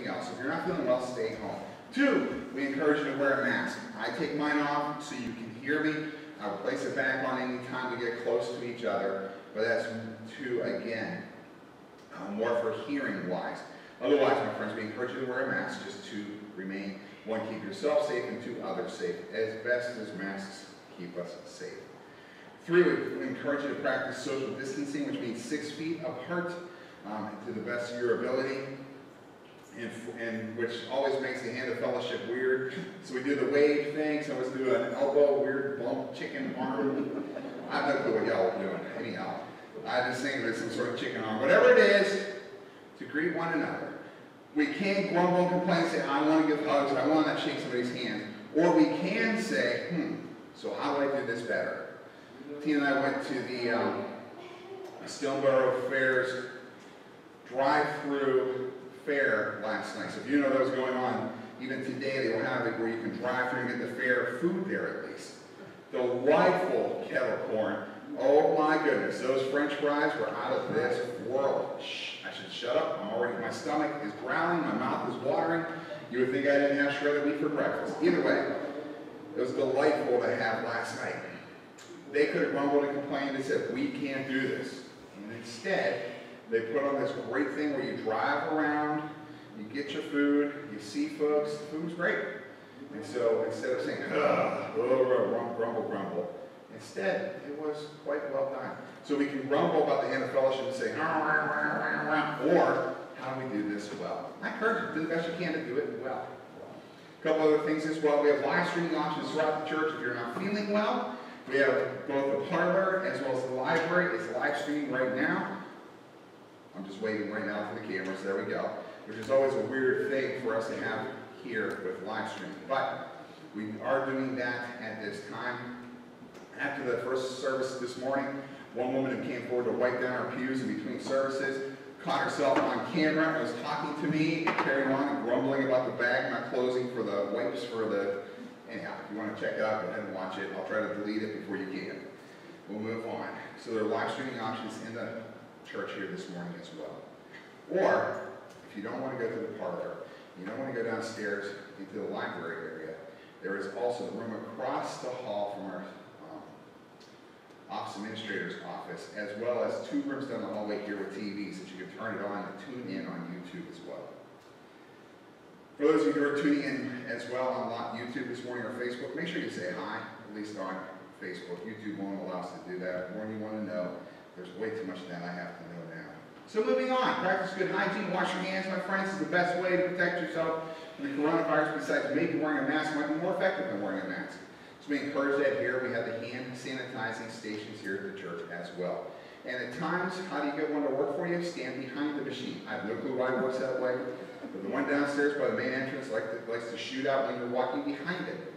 else. If you're not feeling well, stay home. 2, we encourage you to wear a mask. I take mine off so you can hear me. I will place it back on any time we get close to each other, but that's 2 again, more for hearing wise. Otherwise, my friends, we encourage you to wear a mask just to remain, 1, keep yourself safe, and 2, others safe, as best as masks keep us safe. 3, we encourage you to practice social distancing, which means 6 feet apart to the best of your ability. And which always makes the hand of fellowship weird. So we do the wave thing, so let's do an elbow, weird bump, chicken arm. I have no clue what y'all are doing. Anyhow, I just think there's some sort of chicken arm. Whatever it is, to greet one another. We can grumble and complain and say, I want to give hugs, I want to shake somebody's hand. Or we can say, so how do I do this better? Tina and I went to the Stoneboro Fair's drive-through fair last night. So if you know those going on, even today they will have it where you can drive through and get the fair food there at least. Delightful kettle corn. Oh my goodness, those French fries were out of this world. Shh, I should shut up. My stomach is growling, my mouth is watering. You would think I didn't have shredded meat for breakfast. Either way, it was delightful to have last night. They could have grumbled and complained and said, we can't do this. And instead, they put on this great thing where you drive around, you get your food, you see folks, the food's great. And so instead of saying, grumble, instead it was quite well done. So we can grumble about the hand of fellowship and say, or how do we do this well? I encourage you to do the best you can to do it well. A couple other things as well. We have live streaming options throughout the church if you're not feeling well. We have both the parlor as well as the library. It's live streaming right now. I'm just waiting right now for the cameras. There we go. Which is always a weird thing for us to have here with live streaming. But we are doing that at this time. After the first service this morning, one woman who came forward to wipe down our pews in between services caught herself on camera and was talking to me and carrying on and grumbling about the bag not closing for the wipes for the... Anyhow, if you want to check it out, go ahead and watch it. I'll try to delete it before you can. We'll move on. So there are live streaming options in the church here this morning as well. Or, if you don't want to go to the parlor, you don't want to go downstairs into the library area, there is also a room across the hall from our office administrator's office, as well as 2 rooms down the hallway here with TVs that you can turn it on and tune in on YouTube as well. For those of you who are tuning in as well on YouTube this morning or Facebook, make sure you say hi, at least on Facebook. YouTube won't allow us to do that. The more you want to know, there's way too much that I have to know now. So moving on, practice good hygiene. Wash your hands, my friends, is the best way to protect yourself from the coronavirus. Besides maybe wearing a mask might be more effective than wearing a mask. So we encourage that here. We have the hand sanitizing stations here at the church as well. And at times, how do you get one to work for you? Stand behind the machine. I have no clue why it works that way, but the one downstairs by the main entrance likes to shoot out when you're walking behind it.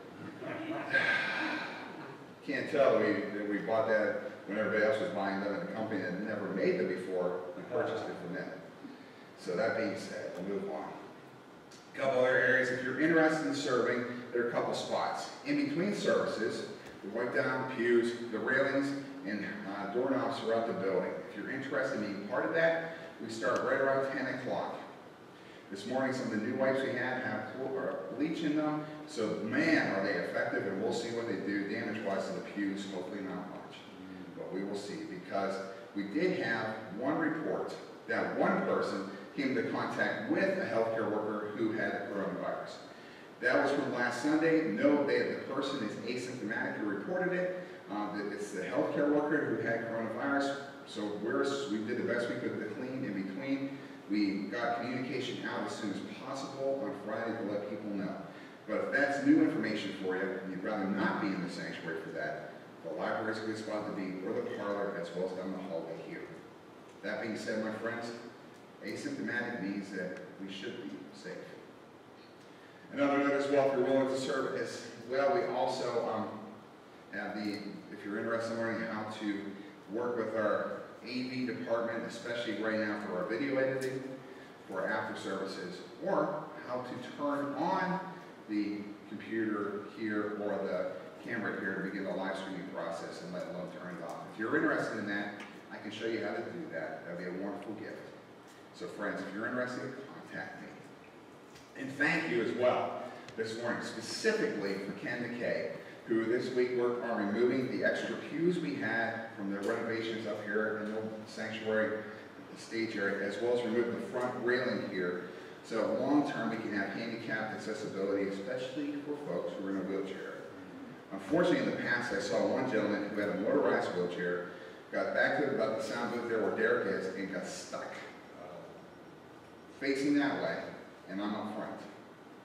Can't tell that we bought that when everybody else was buying them, and a company that never made them before, we purchased it from them. So that being said, we'll move on. A couple other areas, if you're interested in serving, there are a couple spots. In between services, we wipe down the pews, the railings, and doorknobs throughout the building. If you're interested in being part of that, we start right around 10 o'clock. This morning, some of the new wipes we had have bleach in them, so man, are they effective, and we'll see what they do damage-wise to the pews, hopefully not much. But we will see, because we did have one report that one person came into contact with a healthcare worker who had the coronavirus. That was from last Sunday. No, the person is asymptomatic who reported it. It's the healthcare worker who had coronavirus. So we did the best we could to clean in between. We got communication out as soon as possible on Friday to let people know. But if that's new information for you, and you'd rather not be in the sanctuary for that, the library is a good spot to be, or the parlor, as well as down the hallway here. That being said, my friends, asymptomatic means that we should be safe. Another note as well, if you're willing to serve as well, we also have if you're interested in learning how to work with our AV department, especially right now for our video editing, for after services, or how to turn on the computer here or the camera here to begin the live streaming process and let alone turn it off. If you're interested in that, I can show you how to do that. That would be a wonderful gift. So friends, if you're interested, contact me. thank you as well this morning, specifically for Ken McKay, who this week worked on removing the extra pews we had from the renovations up here in the sanctuary, the stage area, as well as remove the front railing here. So long term we can have handicapped accessibility, especially for folks who are in a wheelchair. Unfortunately, in the past, I saw one gentleman who had a motorized wheelchair, got back to about the sound booth there where Derek is, and got stuck. Facing that way, and I'm up front.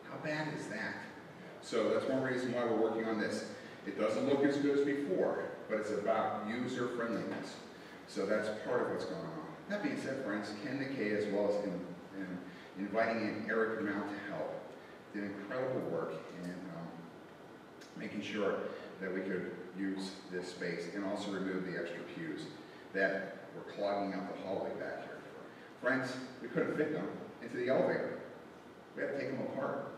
How bad is that? So that's one reason why we're working on this. It doesn't look as good as before, but it's about user friendliness. So that's part of what's going on. That being said, friends, Ken McKay, as well as inviting in Eric Mount to help, did incredible work in making sure that we could use this space and also remove the extra pews that were clogging up the hallway back here. Friends, we couldn't fit them into the elevator. We had to take them apart.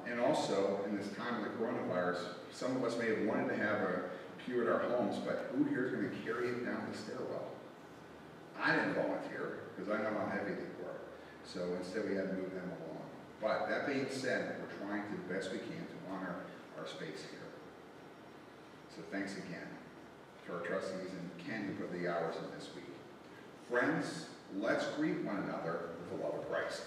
And also, in this time of the coronavirus, some of us may have wanted to have a pew at our homes, but who here is going to carry it down the stairwell? I didn't volunteer, because I know how heavy they were. So instead, we had to move them along. But that being said, we're trying to the best we can to honor our space here. So thanks again to our trustees and Ken who put the hours in this week. Friends, let's greet one another with the love of Christ.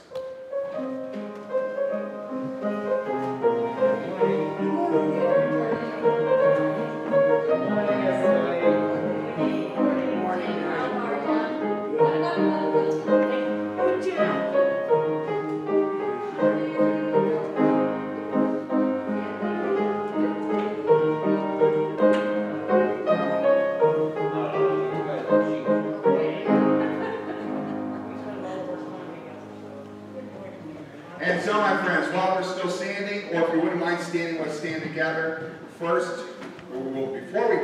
And so, my friends, while we're still standing, or if you wouldn't mind standing, let's stand together. First, before we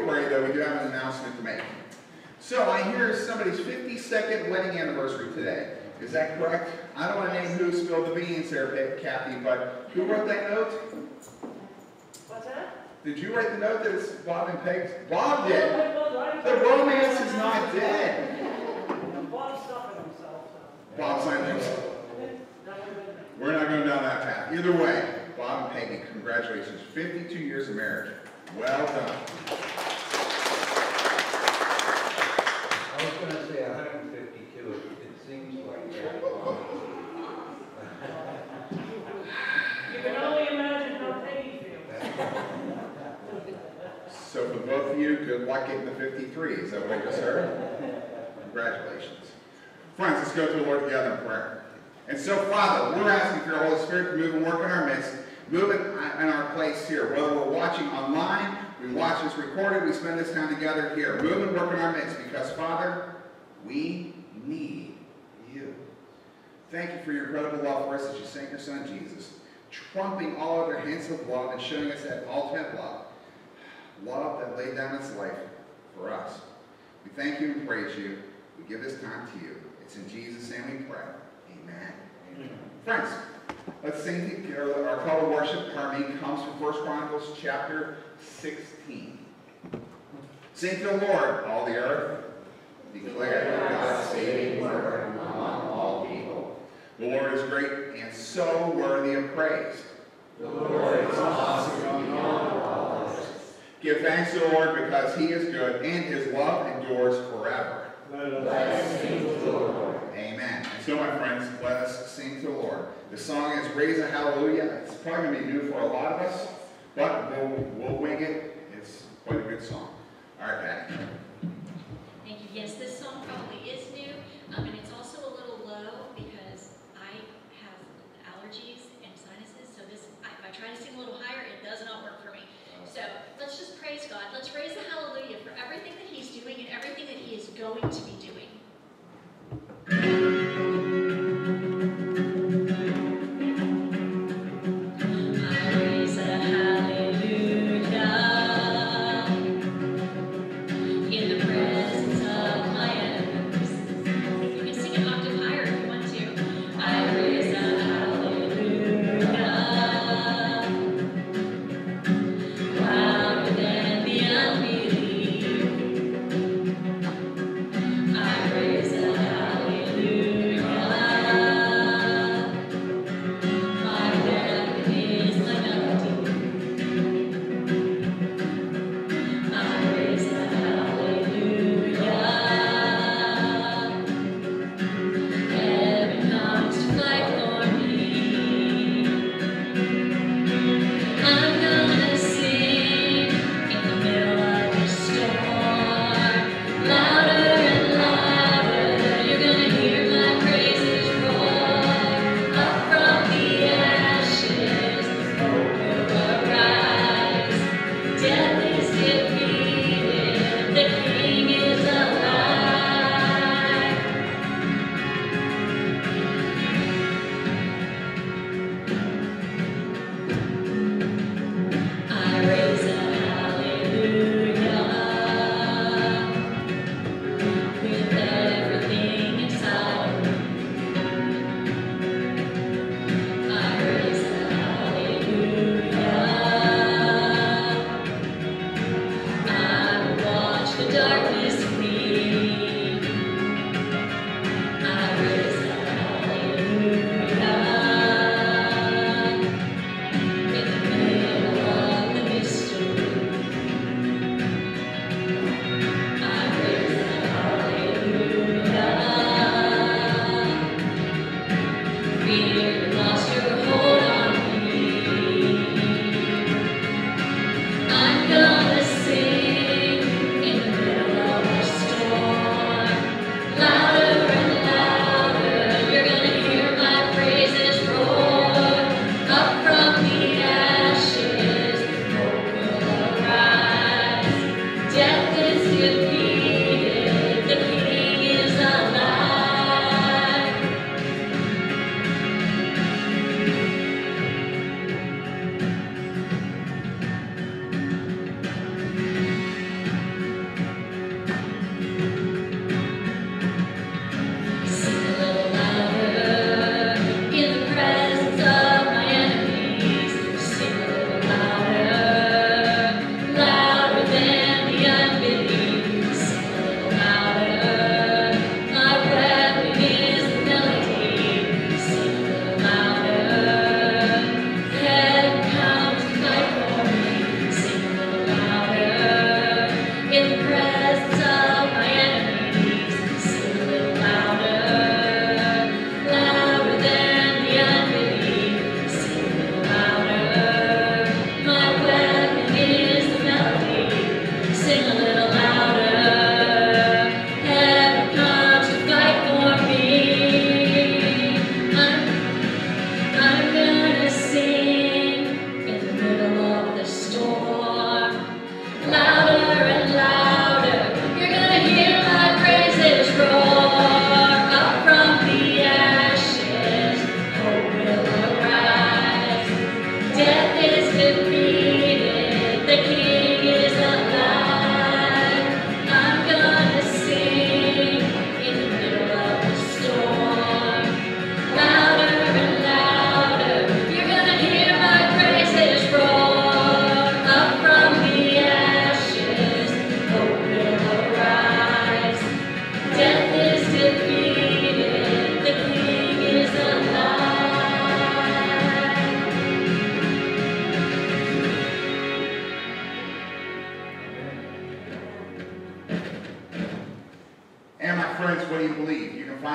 pray, though, we do have an announcement to make. So, I hear somebody's 52nd wedding anniversary today. Is that correct? I don't want to name who spilled the beans there, Kathy, but who wrote that note? What's that? Did you write the note that it's Bob and Peg's? Bob did. The romance is not dead. Bob's stuffing himself. So. Bob signed himself. We're not going down that path. Either way, Bob and Peggy, congratulations. 52 years of marriage. Well done. I was going to say 152. It seems like very long. You can only imagine how Peggy feels. So for both of you, good luck getting the 53. Is that what I just heard? Congratulations. Friends, let's go to the Lord together in prayer. And so, Father, we're asking for your Holy Spirit to move and work in our midst, move in our place here. Whether we're watching online, we watch this recorded, we spend this time together here. Move and work in our midst because, Father, we need you. Thank you for your incredible love for us as you sent your Son, Jesus, trumping all other hints of love and showing us that ultimate love. Love that laid down its life for us. We thank you and praise you. We give this time to you. It's in Jesus' name we pray. Amen. Amen. Friends, let's sing our call to worship. Harmony comes from 1 Chronicles chapter 16. Sing to the Lord, all the earth. Declare God's saving word among all people. The Lord is great and so worthy of praise. The Lord is awesome beyond all others. Give thanks to the Lord because he is good and his love endures forever. Let us sing to the Lord. Amen. And so, my friends, let us sing to the Lord. The song is Raise a Hallelujah. It's probably going to be new for a lot of us, but we'll wing it. It's quite a good song. All right, Patty. Thank you. Yes, this song probably is new, and it's also a little low because I have allergies and sinuses, so this, if I try to sing a little higher, it does not work for me. So let's just praise God. Let's raise a hallelujah for everything that he's doing and everything that he is going to be doing. In the presence of my enemies. You can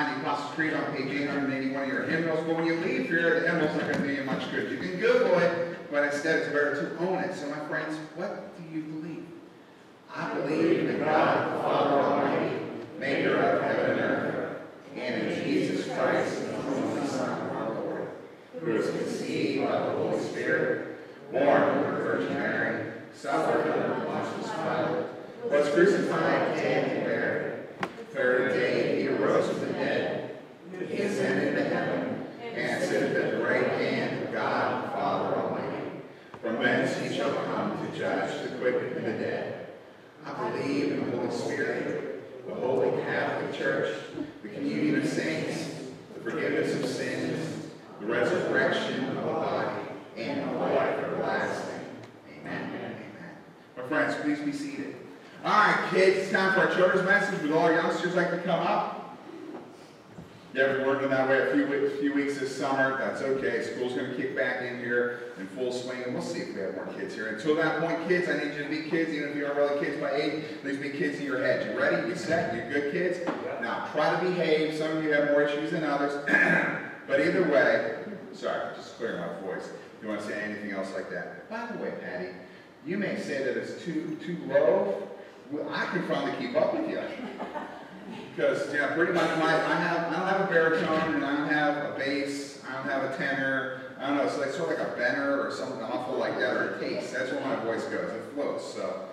find the Apostles' Creed on page 881 of your hymnals. But when you leave here, the hymnal's not going to do you much good. You can Google it, but instead it's better to own it. So my friends, what do you believe? I believe in God, the Father Almighty, maker of heaven and earth, and in Jesus Christ, the only Son of our Lord, who was conceived by the Holy Spirit, born of the Virgin Mary, suffered under Pontius Pilate, was crucified, dead, and buried. Third day he arose from the dead. He ascended into heaven, and sitteth at the right hand of God, the Father Almighty. From thence he shall come to judge the quick and the dead. I believe in the Holy Spirit, the Holy Catholic Church, the communion of saints, the forgiveness of sins, the resurrection of the body, and the life everlasting. Amen. Amen. My friends, please be seated. All right, kids, it's time for our children's message. Would all our youngsters like to come up? You haven't worked in that way a few weeks this summer. That's okay. School's going to kick back in here in full swing, and we'll see if we have more kids here. Until that point, kids, I need you to be kids, even if you aren't really kids by age. Please be kids in your head. You ready? You set? You good kids? Now, try to behave. Some of you have more issues than others. But either way, sorry, just clearing my voice. If you want to say anything else like that. By the way, Patty, you may say that it's too low. Well, I can finally keep up with you. Because, yeah, pretty much I don't have a baritone, and I don't have a bass, I don't have a tenor. I don't know, it's like sort of like a benner or something awful like that, or a taste. That's where my voice goes. It floats. So,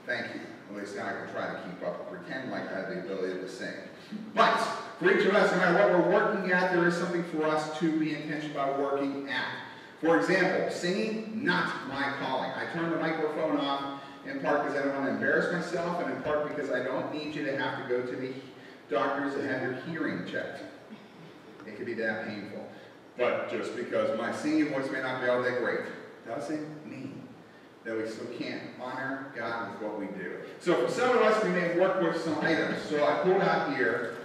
thank you. At least now I can try to keep up, pretend like I have the ability to sing. But for each of us, no matter what we're working at, there is something for us to be intentional about working at. For example, singing, not my calling. I turn the microphone off in part because I don't want to embarrass myself, and in part because I don't need you to have to go to the doctors to have your hearing checked. It could be that painful. But just because my singing voice may not be all that great, doesn't mean that we still can't honor God with what we do. So for some of us, we may work with some items. So I pulled out here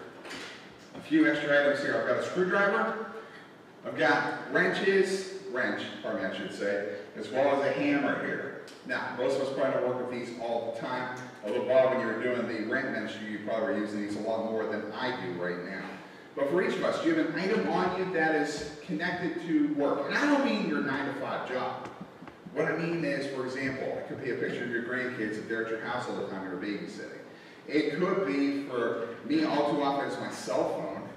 a few extra items here. I've got a screwdriver, I've got wrench, I should say, as well as a hammer here. Now, most of us probably don't work with these all the time. Although, Bob, when you were doing the rent ministry, you probably were using these a lot more than I do right now. But for each of us, you have an item on you that is connected to work. And I don't mean your 9-to-5 job. What I mean is, for example, it could be a picture of your grandkids if they're at your house all the time you're babysitting. It could be, for me, all too often, it's my cell phone,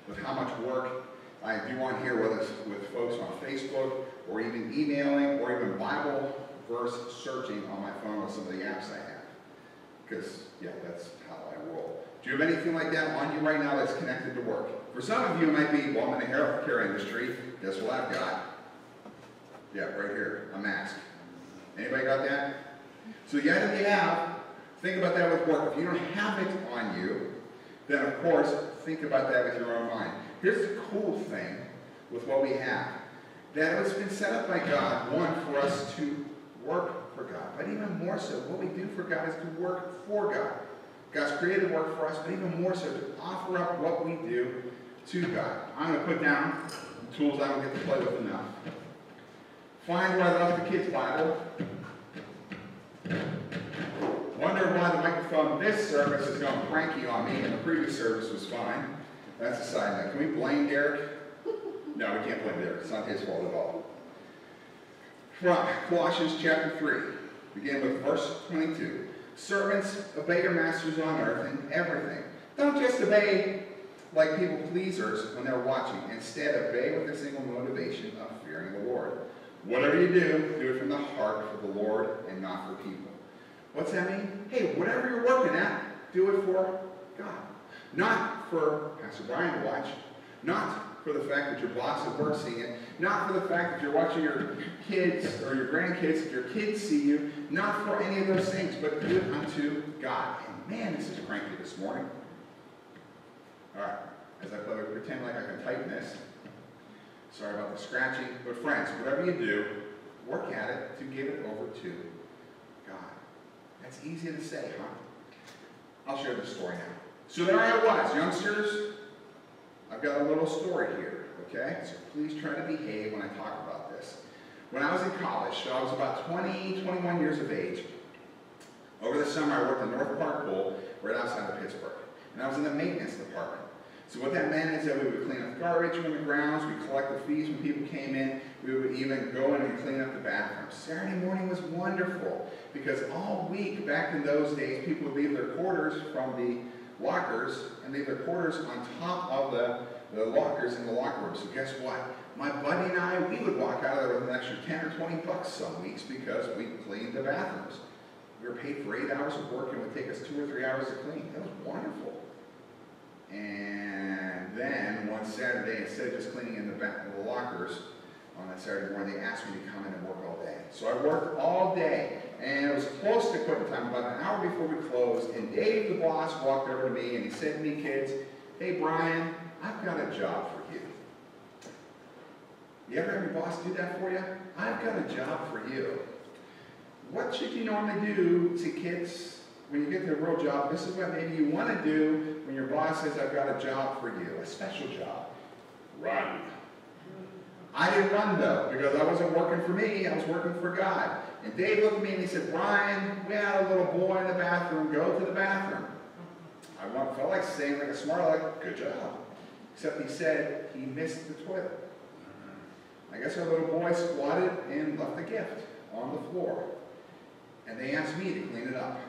with how much work I do on here, whether it's with folks on Facebook, or even emailing, or even Bible verse searching on my phone with some of the apps I have. Because, yeah, that's how I roll. Do you have anything like that on you right now that's connected to work? For some of you, it might be, well, I'm in the healthcare industry. Guess what I've got? Yeah, right here, a mask. Anybody got that? So the item you have, think about that with work. If you don't have it on you, then of course, think about that with your own mind. Here's the cool thing with what we have. That it's been set up by God, one, for us to work for God. But even more so, what we do for God is to work for God. God's created work for us, but even more so, to offer up what we do to God. I'm going to put down the tools I don't get to play with enough. Find where I left the kids' Bible. Wonder why the microphone this service is going cranky on me and the previous service was fine. That's a side note. Can we blame Derek? No, we can't blame Derek. It's not his fault at all. From Colossians chapter 3, begin with verse 22. Servants, obey your masters on earth in everything. Don't just obey like people pleasers when they're watching. Instead, obey with a single motivation of fearing the Lord. Whatever you do it from the heart for the Lord and not for people. What's that mean? Hey, whatever you're working at, do it for God. Not for Pastor Brian to watch. Not for the fact that your boss at work seeing it. Not for the fact that you're watching your kids or your grandkids, if your kids see you. Not for any of those things, but do it unto God. And man, this is cranky this morning. All right, as I pretend like I can tighten this. Sorry about the scratching. But friends, whatever you do, work at it to give it over to God. That's easy to say, huh? I'll share the story now. So there I was, youngsters. I've got a little story here, okay? So please try to behave when I talk about this. When I was in college, so I was about 20, 21 years of age. Over the summer, I worked in North Park Pool, right outside of Pittsburgh. And I was in the maintenance department. So what that meant is that we would clean up garbage from the grounds, we'd collect the fees when people came in, we would even go in and clean up the bathrooms. Saturday morning was wonderful, because all week, back in those days, people would leave their quarters from the lockers, and leave their quarters on top of the lockers in the locker room. So guess what? My buddy and I, we would walk out of there with an extra 10 or 20 bucks some weeks because we cleaned the bathrooms. We were paid for 8 hours of work, and it would take us 2 or 3 hours to clean. That was wonderful. And then one Saturday, instead of just cleaning in the lockers on that Saturday morning, they asked me to come in and work all day. So I worked all day, and it was close to quitting time, about an hour before we closed, and Dave, the boss, walked over to me, and he said to me, kids, hey, Brian, I've got a job for you. You ever have your boss do that for you? I've got a job for you. What should you normally do, see kids, when you get to a real job? This is what maybe you want to do when your boss says, I've got a job for you, a special job. Run. I didn't run though, because I wasn't working for me, I was working for God. And Dave looked at me and he said, Brian, we had a little boy in the bathroom, go to the bathroom. I felt like saying like a smart aleck, good job. Except he said he missed the toilet. I guess our little boy squatted and left a gift on the floor. And they asked me to clean it up.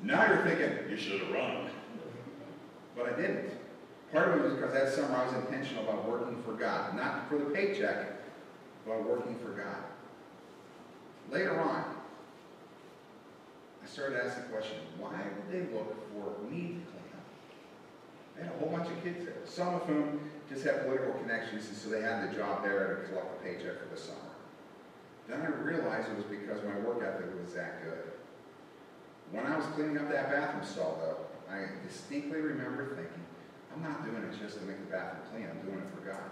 Now you're thinking, you should have run. But I didn't. Part of it was because that summer I was intentional about working for God. Not for the paycheck, but working for God. Later on, I started to ask the question, why would they look for me to clean up? They had a whole bunch of kids there, some of whom just had political connections, and so they had the job there to collect the paycheck for the summer. Then I realized it was because my work ethic was that good. When I was cleaning up that bathroom stall, though, I distinctly remember thinking, I'm not doing it just to make the bathroom clean, I'm doing it for God.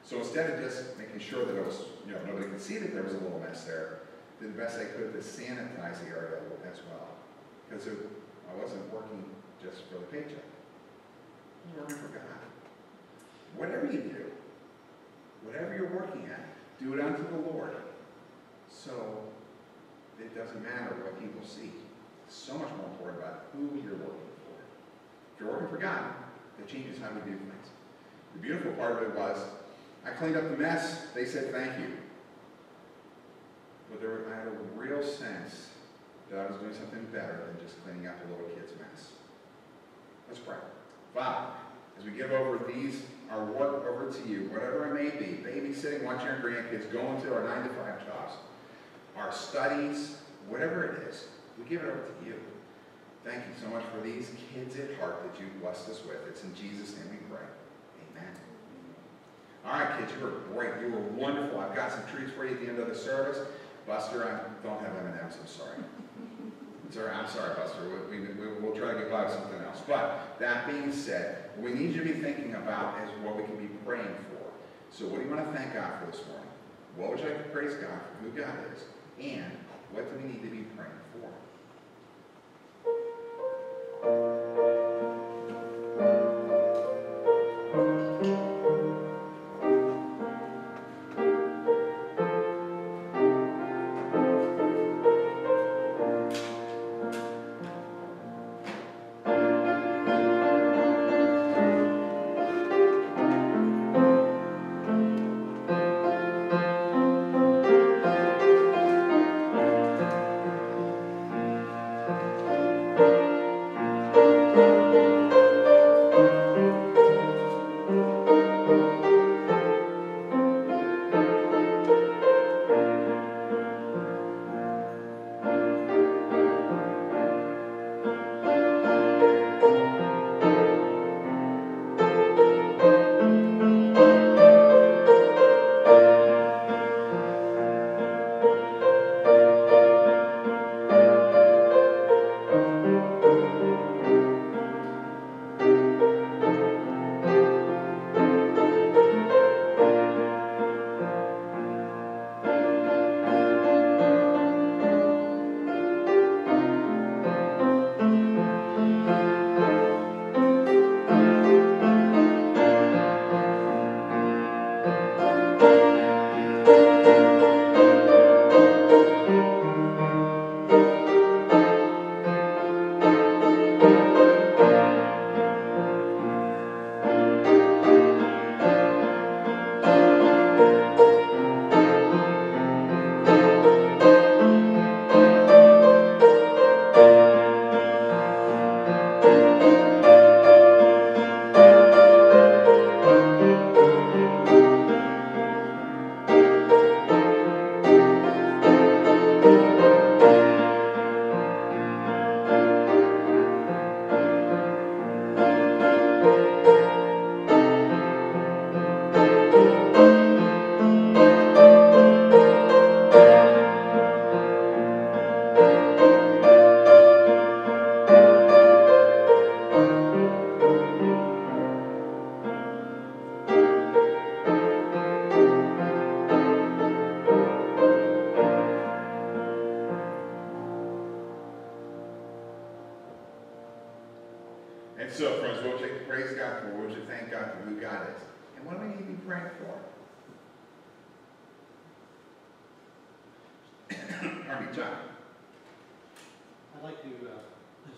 So instead of just making sure that it was, nobody could see that there was a little mess there, I did the best I could to sanitize the area as well. Because I wasn't working just for the paycheck. I was working for God. Whatever you do, whatever you're working at, do it unto the Lord. So it doesn't matter what people see. It's so much more important about who you're working for. If you're working for God, that changes how we do things. The beautiful part of it was, I cleaned up the mess, they said thank you. But I had a real sense that I was doing something better than just cleaning up a little kid's mess. Let's pray. Father, as we give over our work over to you, whatever it may be, babysitting, watching our grandkids, going to our 9-to-5 jobs, our studies, whatever it is, we give it over to you. Thank you so much for these kids at heart that you've blessed us with. It's in Jesus' name we pray. Amen. All right, kids, you were great. You were wonderful. I've got some treats for you at the end of the service. Buster, I don't have M&Ms, I'm sorry. I'm sorry, Buster. We'll try to get by with something else. But that being said, what we need you to be thinking about is what we can be praying for. So what do you want to thank God for this morning? What would you like to praise God for who God is? And what do we need to be praying for?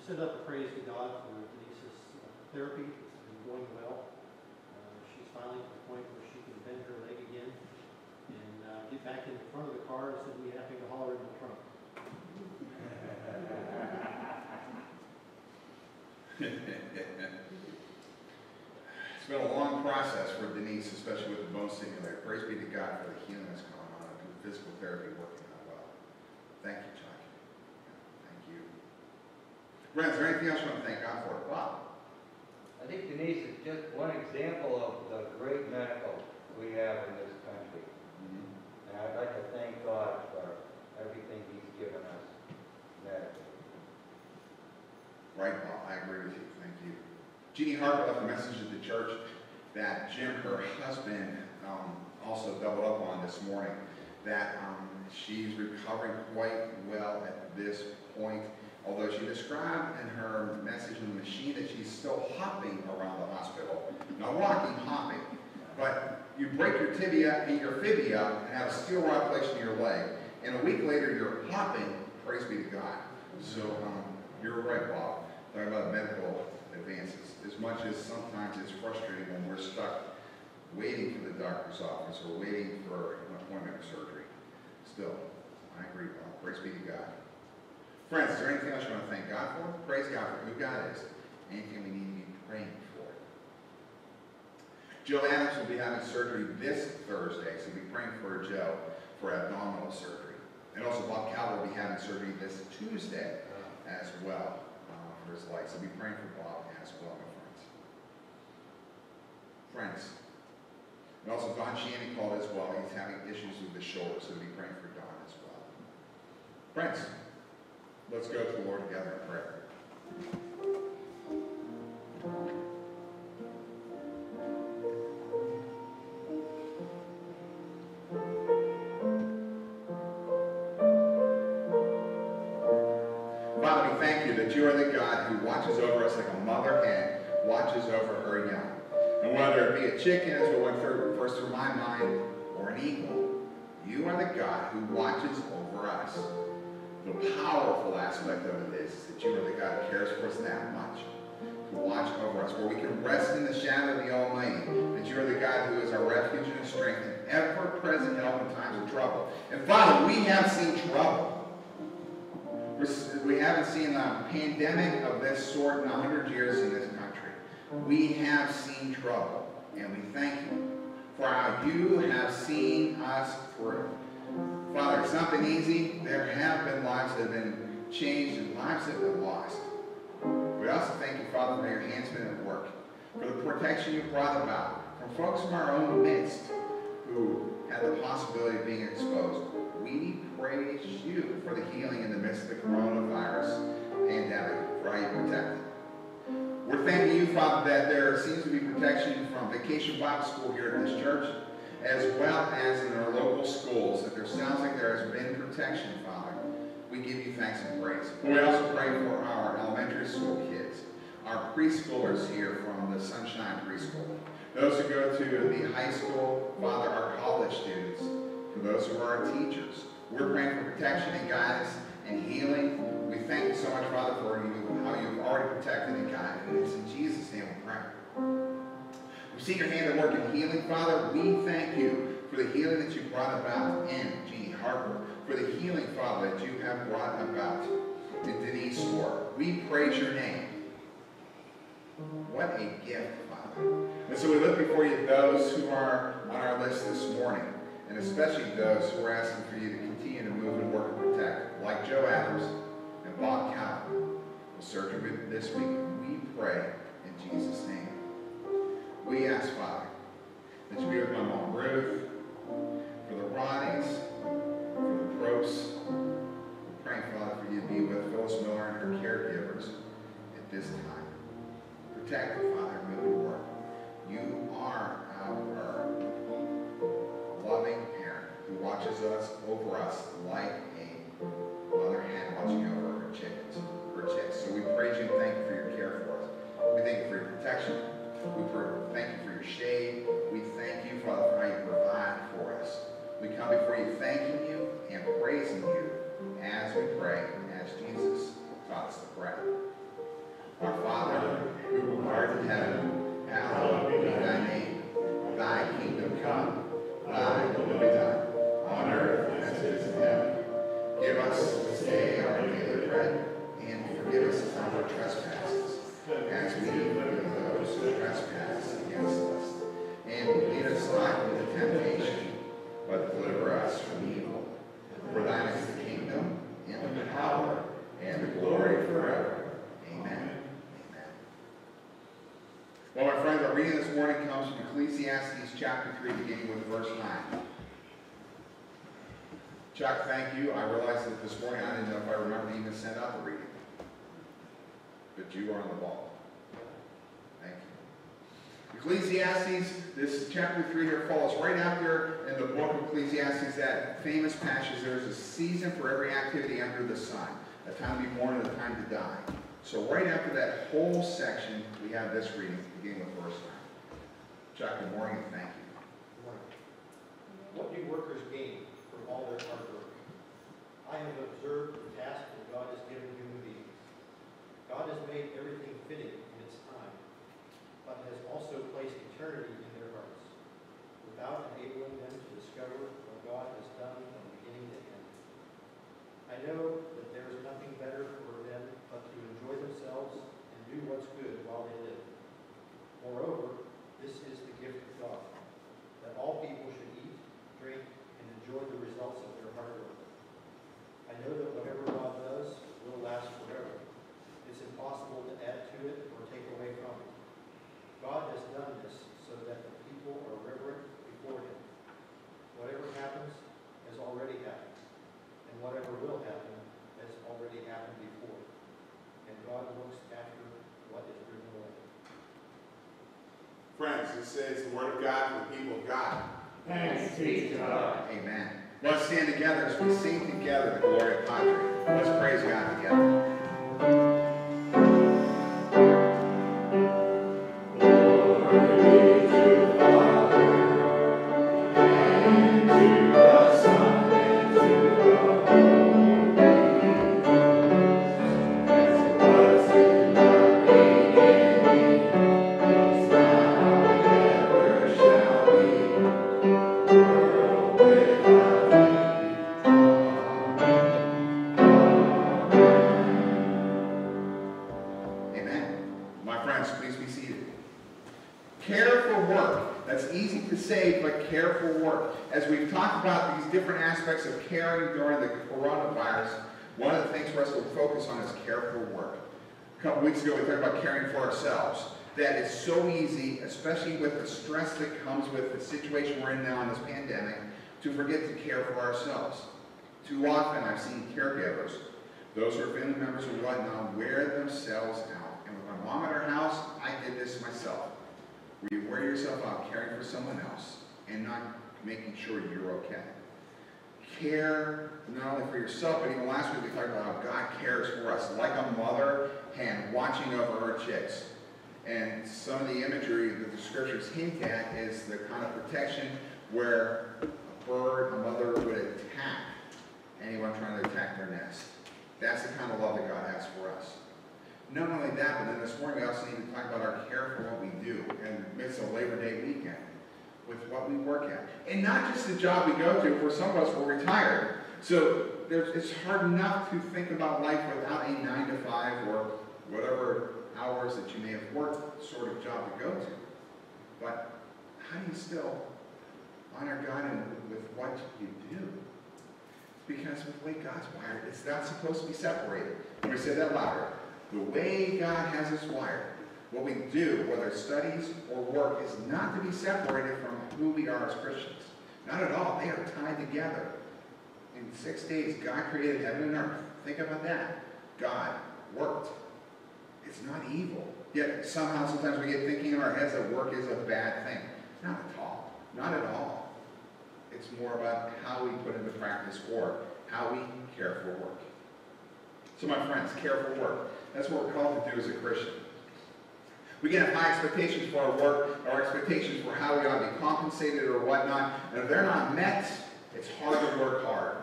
send up a praise to God for Denise's therapy. It's been going well. She's finally at the point where she can bend her leg again and get back in the front of the car instead of me having to haul her in the trunk. It's been a long process for Denise, especially with the bone stimulator. Praise be to God for the healing that's going on and the physical therapy working out well. Thank you, John. Thank you. Brent, is there anything else you want to thank God for? Bob? I think Denise is just one example of the great medical we have in this country. And I'd like to thank God for everything He's given us medically. Right, Bob. I agree with you. Thank you. Jeannie Harper left a message to the church that Jim, her husband, also doubled up on this morning, that she's recovering quite well at this point, although she described in her message in the machine that she's still hopping around the hospital. Not walking, hopping. But you break your tibia and your fibia and have a steel rod placed in your leg, and a week later you're hopping, praise be to God. So you're right, Bob, talking about medical advances. As much as sometimes it's frustrating when we're stuck waiting for the doctor's office or waiting for an appointment or surgery. Still, I agree, Bob. Praise be to God. Friends, is there anything else you want to thank God for? Praise God for who God is. Anything we need to be praying for. Joe Adams will be having surgery this Thursday, so be praying for Joe for abdominal surgery. And also Bob Calvert will be having surgery this Tuesday as well for his life. So be praying for Bob as well, my friends. And also Don Shannon called as well. He's having issues with the shoulder, so be praying for Don as well. Friends, let's go to the Lord together in prayer. Father, we thank you that you are the God who watches over us like a mother hen watches over her young. And whether it be a chicken, as what went first through my mind, or an eagle, you are the God who watches over us. The powerful aspect of it is that you are the God who cares for us that much, to watch over us, where we can rest in the shadow of the Almighty, that you are the God who is our refuge and strength and ever-present help in times of trouble. And Father, we have seen trouble. We haven't seen a pandemic of this sort in 100 years in this country. We have seen trouble, and we thank you for how you have seen us through. Father, it's not been easy. There have been lives that have been changed and lives that have been lost. We also thank you, Father, for your hands been at work, for the protection you brought about from folks from our own midst who had the possibility of being exposed. We praise you for the healing in the midst of the coronavirus pandemic, for how you protected. We're thanking you, Father, that there seems to be protection from Vacation Bible School here at this church, as well as in our local schools, that there sounds like there has been protection, Father. We give you thanks and praise. We also pray for our elementary school kids, our preschoolers here from the Sunshine Preschool, those who go to the high school, Father, our college students, for those who are our teachers. We're praying for protection and guidance and healing. We thank you so much, Father, for how you've already protected and guided. And it's in Jesus' name we pray. We've seen your hand at work in healing, Father. We thank you for the healing that you brought about in Jeannie Harper, for the healing, Father, that you have brought about in Denise Moore. We praise your name. What a gift, Father. And so we look before you those who are on our list this morning, and especially those who are asking for you to continue to move and work and protect, like Joe Adams and Bob Calvert, will surgery this week. We pray in Jesus' name. We ask, Father, that you be with my mom Ruth, for the Ronnies, for the Probsts. We're praying, Father, for you to be with Phyllis Miller and her caregivers at this time. Protect her, Father, and move and work. You are our loving parent who watches us over us like a mother hen watching over her chickens, her chicks. So we praise you and thank you for your care for us. We thank you for your protection. We thank you for your shade. We thank you, Father, for how you provide for us. We come before you thanking you and praising you as we pray, as Jesus taught us to pray. art in heaven, hallowed be thy name. Thy kingdom come, thy will be done, on earth as it is in heaven. Give us this day our daily bread, and forgive us our trespasses, as we forgive those who trespass against us. And lead us not into temptation, but deliver us from evil. For thine is the kingdom, and the power, and the glory forever. Amen. Amen. Well, my friends, our reading this morning comes from Ecclesiastes chapter 3, beginning with verse 9. Chuck, thank you. I realized that this morning I didn't know if I remembered to even send out the reading. But you are on the ball. Thank you. Ecclesiastes, this chapter 3 here follows right after in the book of Ecclesiastes that famous passage, there's a season for every activity under the sun, a time to be born and a time to die. So right after that whole section, we have this reading, beginning with verse 9. Chuck, good morning and thank you. Good morning. What do workers gain from all their hard work? I have observed the task that God has given human beings. God has made everything fitting in its time, but has also placed eternity in their hearts, without enabling them to discover what God has done from beginning to end. I know that there is nothing better for them but to enjoy themselves and do what's good while they live. Moreover, this is the gift of God, that all people should eat, drink, and enjoy the results of their hard work. I know that whatever God does will last forever. It's impossible to add to it or take away from it. God has done this so that the people are reverent before him. Whatever happens has already happened, and whatever will happen has already happened before. And God looks after what is written away. Friends, this is the word of God for the people of God. Thanks be to God. Amen. Let's stand together as we sing together the Gloria Patri. Let's praise God together. Aspects of caring during the coronavirus, one of the things for us to focus on is care for work. A couple weeks ago we talked about caring for ourselves. That is so easy, especially with the stress that comes with the situation we're in now in this pandemic, to forget to care for ourselves. Too often I've seen caregivers, those who are family members or whatnot, wear themselves out. And with my mom at her house, I did this myself. Where you wear yourself out caring for someone else and not making sure you're okay. Care not only for yourself, but even last week we talked about how God cares for us, like a mother hen watching over her chicks. And some of the imagery that the scriptures hint at is the kind of protection where a bird, a mother would attack anyone trying to attack their nest. That's the kind of love that God has for us. Not only that, but then this morning we also need to talk about our care for what we do in the midst of Labor Day weekend, with what we work at. And not just the job we go to, for some of us we're retired. So it's hard enough to think about life without a 9 to 5 or whatever hours that you may have worked sort of job to go to. But how do you still honor God with what you do? Because with the way God's wired, it's not supposed to be separated. Let me say that louder. The way God has us wired, what we do, whether studies or work, is not to be separated from who we are as Christians. Not at all. They are tied together. In 6 days, God created heaven and earth. Think about that. God worked. It's not evil. Yet somehow, sometimes we get thinking in our heads that work is a bad thing. Not at all. Not at all. It's more about how we put into practice or how we care for work. So my friends, care for work. That's what we're called to do as a Christian. We can have high expectations for our work, our expectations for how we ought to be compensated or whatnot, and if they're not met, it's hard to work hard.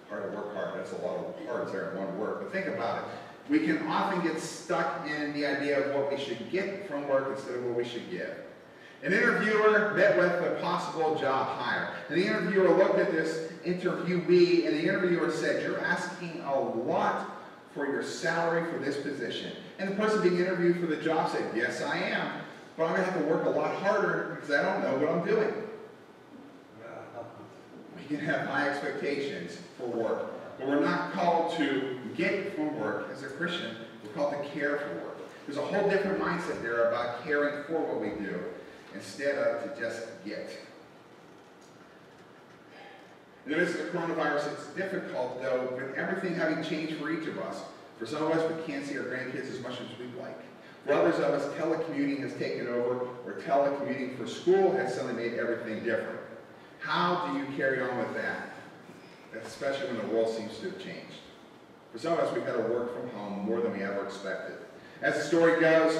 Hard to work hard. That's a lot of hards there in one word. But think about it. We can often get stuck in the idea of what we should get from work instead of what we should give. An interviewer met with a possible job hire. And the interviewer looked at this interviewee, and the interviewer said, "You're asking a lot for your salary for this position." And the person being interviewed for the job said, "Yes, I am, but I'm going to have to work a lot harder because I don't know what I'm doing." We can have high expectations for work, but we're not called to get from work as a Christian. We're called to care for work. There's a whole different mindset there about caring for what we do instead of to just get. In the midst of the coronavirus, it's difficult, though, with everything having changed for each of us. For some of us, we can't see our grandkids as much as we'd like. For others of us, telecommuting has taken over, or telecommuting for school has suddenly made everything different. How do you carry on with that? Especially when the world seems to have changed. For some of us, we've had to work from home more than we ever expected. As the story goes,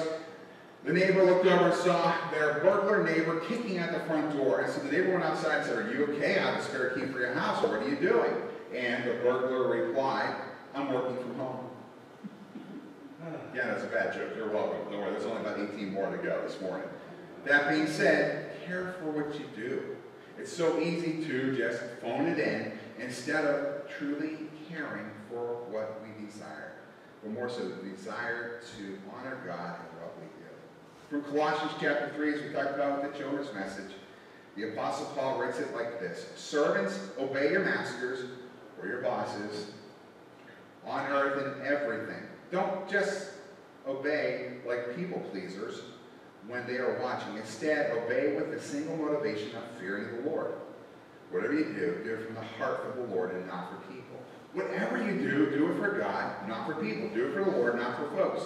the neighbor looked over and saw their burglar neighbor kicking at the front door. And so the neighbor went outside and said, "Are you okay? I have a spare key for your house. What are you doing?" And the burglar replied, "I'm working from home." Yeah, that's a bad joke. You're welcome. Don't worry, there's only about 18 more to go this morning. That being said, care for what you do. It's so easy to just phone it in instead of truly caring for what we desire, but more so the desire to honor God in what we do. From Colossians chapter 3, as we talked about with the children's message, the Apostle Paul writes it like this: "Servants, obey your masters," or your bosses, "on earth in everything." Don't just obey like people pleasers when they are watching. Instead, obey with the single motivation of fearing the Lord. Whatever you do it from the heart of the Lord and not for people. Whatever you do it for God, not for people. Do it for the Lord, not for folks.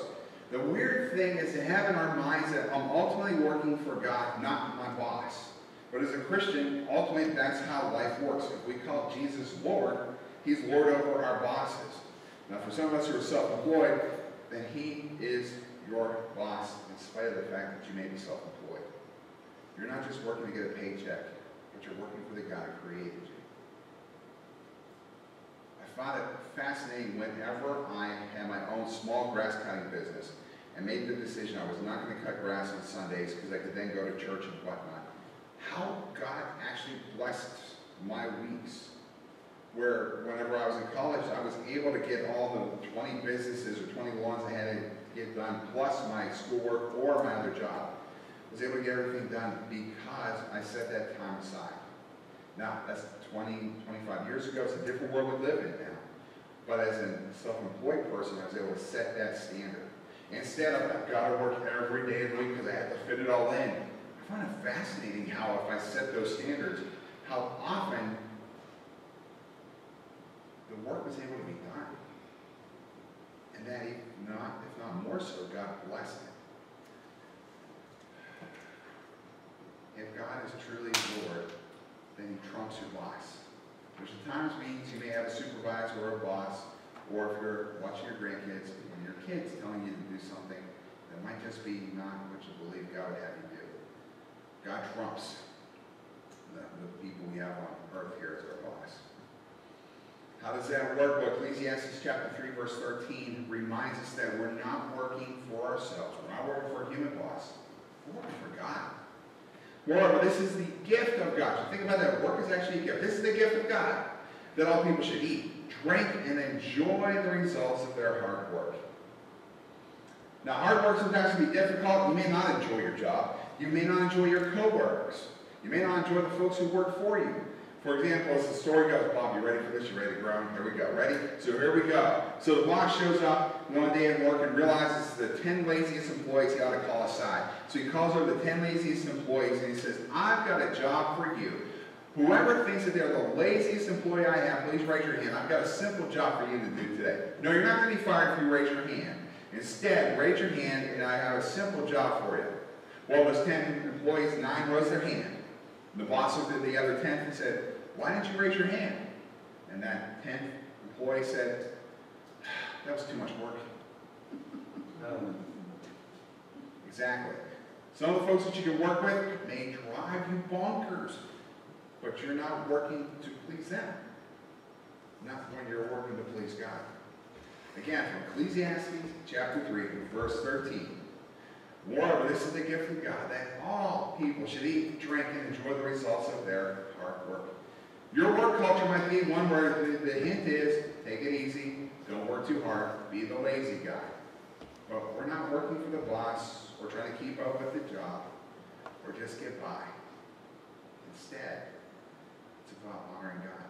The weird thing is to have in our minds that I'm ultimately working for God, not my boss. But as a Christian, ultimately that's how life works. If we call Jesus Lord, He's Lord over our bosses. Now for some of us who are self-employed, then He is your boss in spite of the fact that you may be self-employed. You're not just working to get a paycheck, but you're working for the God who created you. I found it fascinating whenever I had my own small grass cutting business and made the decision I was not going to cut grass on Sundays because I could then go to church and whatnot. How God actually blessed my weeks. Where whenever I was in college, I was able to get all the 20 businesses or 20 lawns I had to get done, plus my schoolwork or my other job. I was able to get everything done because I set that time aside. Now, that's 20, 25 years ago. It's a different world we live in now. But as a self-employed person, I was able to set that standard. Instead of, I've got to work every day of the week because I have to fit it all in. I find it fascinating how if I set those standards, how often the work was able to be done. And that if not more so, God blessed it. If God is truly Lord, then He trumps your boss. There's times means you may have a supervisor or a boss, or if you're watching your grandkids, when your kids telling you to do something that might just be not what you believe God would have you do. God trumps the people we have on earth here as our boss. How does that work? Well, Ecclesiastes chapter 3, verse 13 reminds us that we're not working for ourselves. We're not working for a human boss. We're working for God. Moreover, this is the gift of God. So think about that. Work is actually a gift. This is the gift of God that all people should eat, drink, and enjoy the results of their hard work. Now, hard work sometimes can be difficult. You may not enjoy your job. You may not enjoy your coworkers. You may not enjoy the folks who work for you. For example, as the story goes, Bob, you ready for this? You ready to ground? Here we go. Ready? So here we go. So the boss shows up one day at work and realizes the 10 laziest employees he ought to call aside. So he calls over the 10 laziest employees and he says, "I've got a job for you. Whoever thinks that they're the laziest employee I have, please raise your hand. I've got a simple job for you to do today." No, you're not going to be fired if you raise your hand. Instead, raise your hand and I have a simple job for you. Well, those 10 employees, 9 raised their hand. The boss looked at the other 10th and said, "Why didn't you raise your hand?" And that 10th employee said, "That was too much work." Exactly. Some of the folks that you can work with may drive you bonkers, but you're not working to please them. Not when you're working to please God. Again, from Ecclesiastes chapter 3, verse 13. Moreover, this is the gift of God, that all people should eat, drink, and enjoy the results of their hard work. Your work culture might be one where the hint is, take it easy, don't work too hard, be the lazy guy. But we're not working for the boss, we're trying to keep up with the job, or just get by. Instead, it's about honoring God.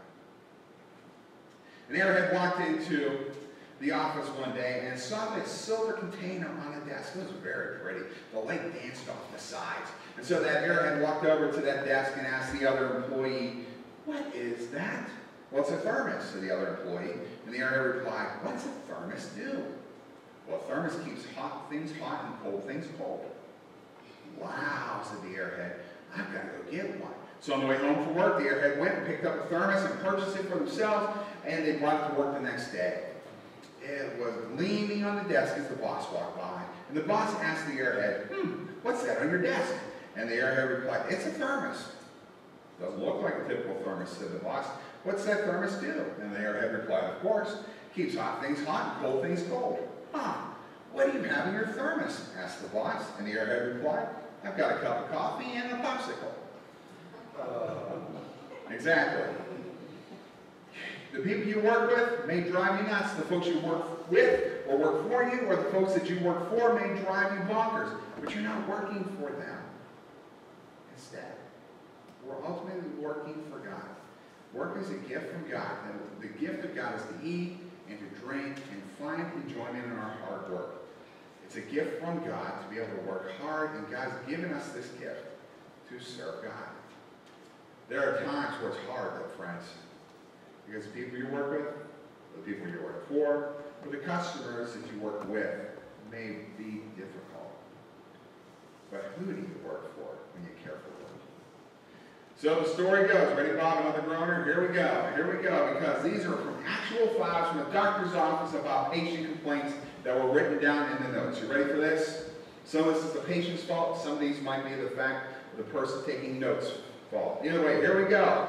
An airhead walked into the office one day and saw this silver container on the desk. It was very pretty. The light danced off the sides. And so that airhead walked over to that desk and asked the other employee, "What is that?" "Well, it's a thermos," said the other employee. And the airhead replied, "What's a thermos do?" "Well, a thermos keeps hot things hot and cold things cold." "Wow," said the airhead. "I've got to go get one." So on the way home from work, the airhead went and picked up a thermos and purchased it for themselves, and they brought it to work the next day. It was gleaming on the desk as the boss walked by. And the boss asked the airhead, "What's that on your desk?" And the airhead replied, "It's a thermos." "Doesn't look like a typical thermos," said the boss. "What's that thermos do?" And the airhead replied, "Of course, keeps hot things hot and cold things cold." "What do you have in your thermos?" asked the boss. And the airhead replied, "I've got a cup of coffee and a popsicle." Exactly. The people you work with may drive you nuts. The folks you work with or work for you, or the folks that you work for may drive you bonkers. But you're not working for them. Instead, we're ultimately working for God. Work is a gift from God. And the gift of God is to eat and to drink and find enjoyment in our hard work. It's a gift from God to be able to work hard, and God's given us this gift to serve God. There are times where it's hard, though, friends. Because the people you work with, the people you work for, or the customers that you work with may be difficult. But who do you work for when you care for them? So the story goes. Ready, Bob, another groaner? Here we go, because these are from actual files from a doctor's office about patient complaints that were written down in the notes. You ready for this? Some of this is the patient's fault. Some of these might be the fact of the person taking notes' fault. Either way, here we go.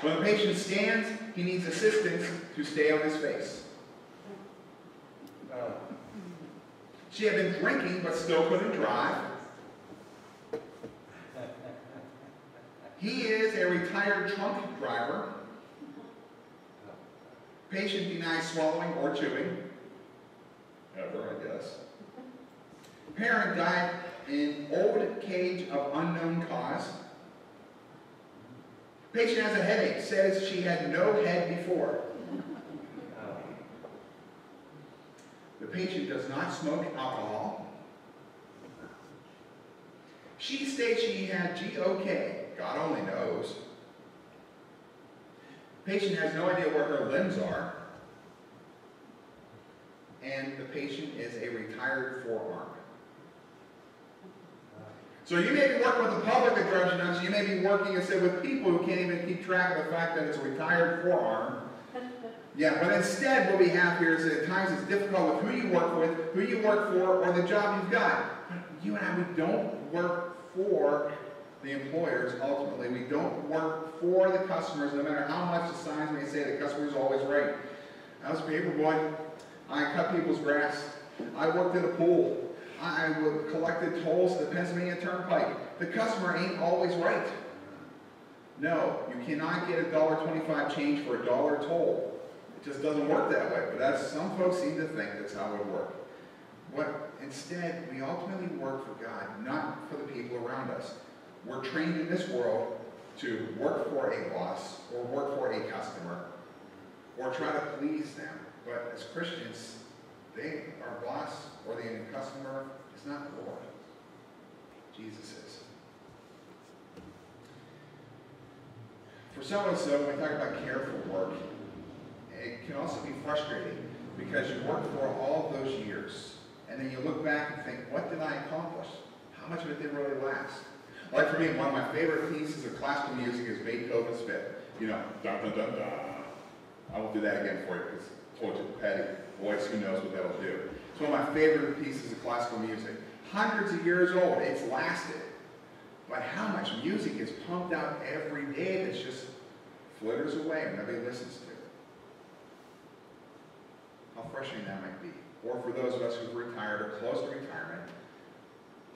When the patient stands, he needs assistance to stay on his face. She had been drinking but still couldn't drive. He is a retired trunk driver. Patient denies swallowing or chewing. Ever, I guess. Parent died in old cage of unknown cause. Patient has a headache, says she had no head before. The patient does not smoke alcohol. She states she had GOK, God only knows. Patient has no idea where her limbs are. And the patient is a retired forearm. So you may be working with the public that drives you nuts. You may be working, instead, with people who can't even keep track of the fact that it's a retired forearm. Yeah, but instead what we have here is that at times it's difficult with who you work with, who you work for, or the job you've got. But you and I, we don't work for the employers, ultimately. We don't work for the customers, no matter how much the signs may say the customer is always right. I was a paper boy. I cut people's grass. I worked at a pool. I collected tolls at the Pennsylvania Turnpike. The customer ain't always right. No, you cannot get $1.25 change for $1 toll. It just doesn't work that way. But that's, some folks seem to think that's how it would work. Instead, we ultimately work for God, not for the people around us. We're trained in this world to work for a boss or work for a customer or try to please them. But as Christians, our boss or the customer is not the Lord. Jesus is. For some of us, though, when we talk about careful work, it can also be frustrating because you work for all those years, and then you look back and think, what did I accomplish? How much of it didn't really last? Like for me, one of my favorite pieces of classical music is Beethoven's Fifth. You know, dun dun dun dun. I won't do that again for you because I told you the petty voice, who knows what that'll do. It's one of my favorite pieces of classical music. Hundreds of years old, it's lasted. But how much music is pumped out every day that's just flitters away and nobody listens to? how frustrating that might be. Or for those of us who've retired or close to retirement,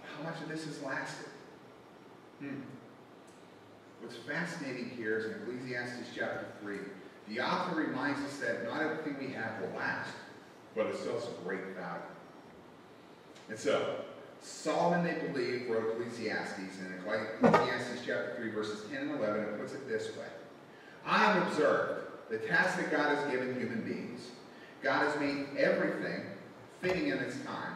how much of this has lasted? What's fascinating here is in Ecclesiastes chapter 3, the author reminds us that not everything we have will last, but it's still some great value. And so, Solomon, they believe, wrote Ecclesiastes, and in Ecclesiastes chapter 3, verses 10 and 11, it puts it this way. I have observed the task that God has given human beings. God has made everything fitting in its time,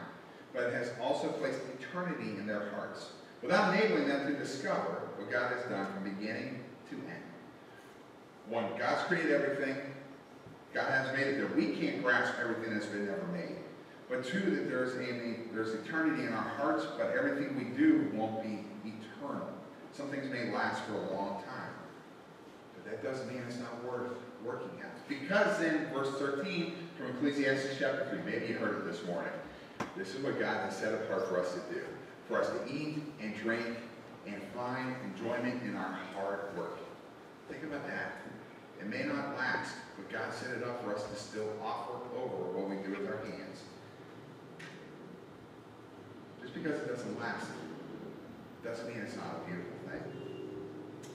but has also placed eternity in their hearts, without enabling them to discover what God has done from beginning to end. One, God's created everything. God has made it that we can't grasp everything that's been ever made. But two, that there's eternity in our hearts, but everything we do won't be eternal. Some things may last for a long time, but that doesn't mean it's not worth working at. Because in verse 13 from Ecclesiastes chapter 3, maybe you heard it this morning, this is what God has set apart for us to do. For us to eat and drink and find enjoyment in our hard work. Think about that. It may not last, but God set it up for us to still offer over what we do with our hands. Just because it doesn't last doesn't mean it's not a beautiful thing.